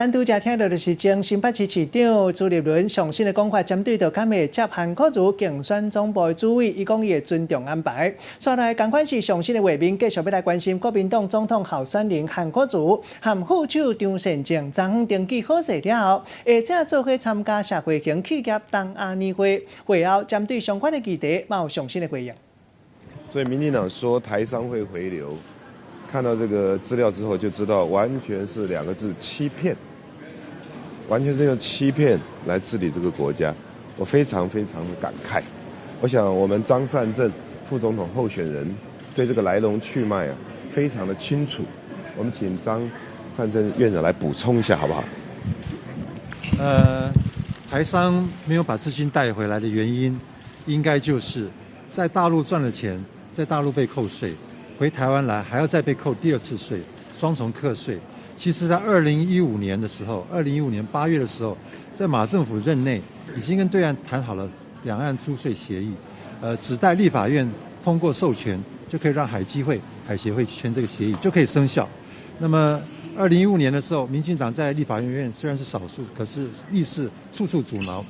咱拄则听到就是前新北市市长朱立伦上新的讲法，针对着敢会接韩国瑜竞选总部的主委，伊讲伊会尊重安排。再来，同款是上新的画面，继续要来关心国民党总统候选人韩国瑜和副手张善政昨昏登记好势了后，会正做伙参加社会型企业东亚年会，会后针对相关的议题，嘛有上新的回应。所以民进党说台商会回流，看到这个资料之后就知道，完全是2个字：欺骗。完全是用欺骗来治理这个国家，我非常的感慨。我想我们张善政副总统候选人对这个来龙去脉非常的清楚。我们请张善政院长来补充一下，好不好？台商没有把资金带回来的原因，应该就是在大陆赚了钱，在大陆被扣税，回台湾来还要再被扣第2次税，双重课税。其实，在2015年的时候，2015年8月的时候，在马政府任内，已经跟对岸谈好了两岸租税协议，只待立法院通过授权，就可以让海基会、海协会签这个协议，就可以生效。那么，2015年的时候，民进党在立法院虽然是少数，可是议事处处阻挠。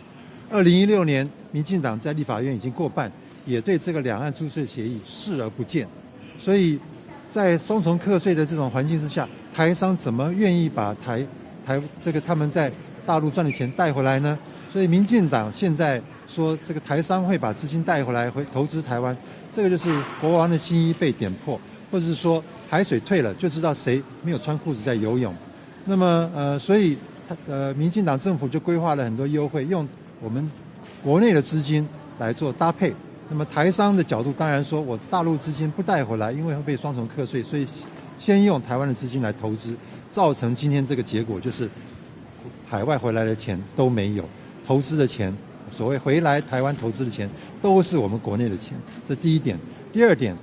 2016年，民进党在立法院已经过半，也对这个两岸租税协议视而不见，所以在双重课税的这种环境之下，台商怎么愿意把他们在大陆赚的钱带回来呢？所以民进党现在说这个台商会把资金带回来投资台湾，这个就是国王的新衣被点破，或者是说海水退了就知道谁没有穿裤子在游泳。那么所以民进党政府就规划了很多优惠，用我们国内的资金来做搭配。那么台商的角度当然说，我大陆资金不带回来，因为会被双重课税，所以先用台湾的资金来投资，造成今天这个结果，就是海外回来的钱都没有，投资的钱，所谓回来台湾投资的钱，都是我们国内的钱。这第一点。第二点，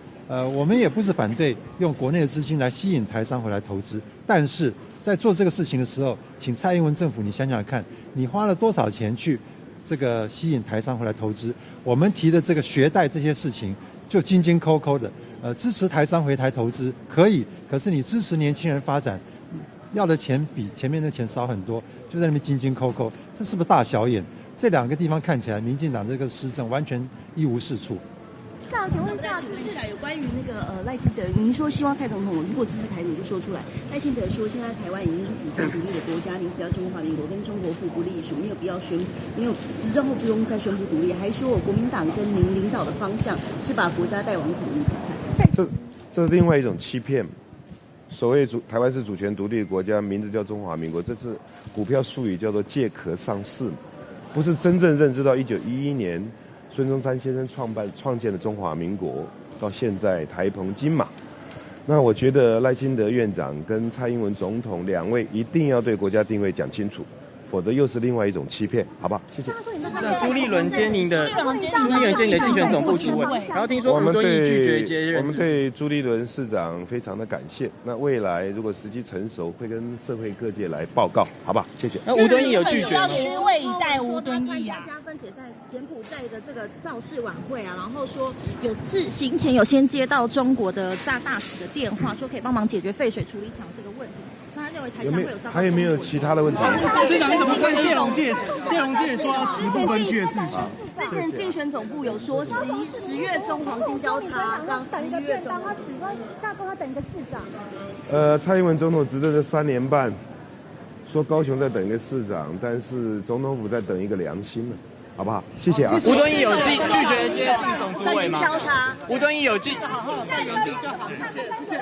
我们也不是反对用国内的资金来吸引台商回来投资，但是在做这个事情的时候，请蔡英文政府你想想看，你花了多少钱去这个吸引台商回来投资？我们提的这个学贷这些事情，就金金扣扣的。支持台商回台投资可以，可是你支持年轻人发展，要的钱比前面的钱少很多，就在那边金金扣扣，这是不是大小眼？这2个地方看起来，民进党这个施政完全一无是处。那请问一下，有关于那个赖清德，您说希望蔡总统如果支持台独就说出来。赖清德说，现在台湾已经是主权独立的国家，名字叫中华民国，跟中国互不隶属，没有必要没有执政后不用再宣布独立。还说我国民党跟您领导的方向是把国家带往统一。这是另外一种欺骗。所谓台湾是主权独立的国家，名字叫中华民国，这是股票术语叫做借壳上市，不是真正认知到1911年孙中山先生创建的中华民国，到现在台澎金马。那我觉得赖清德院长跟蔡英文总统2位一定要对国家定位讲清楚，否则又是另外一种欺骗，好不好？谢谢。朱立伦接您的竞选总部主委，然后听说吴敦义拒绝接任。我们对朱立伦市长非常的感谢。那未来如果时机成熟，会跟社会各界来报告，好不好？谢谢。那吴敦义有拒绝吗？虚位以待吴敦义啊。嘉芬姐在柬埔寨的这个造势晚会啊，然后说行前有先接到中国的大使的电话，说可以帮忙解决废水处理厂这个问题。那他认为台商会有遭到还有没有其他的问题？市长你怎么看谢龙介说要10不分区的事情？之前竞选总部有说10月中黄金交叉，让11月中。他请问大哥，他等一个市长。蔡英文总统执政这3年半，说高雄在等一个市长，但是总统府在等一个良心了，好不好？谢谢啊。吴敦义有拒绝接竞总主委吗？交叉。吴敦义有拒。好，在原地就好，谢谢。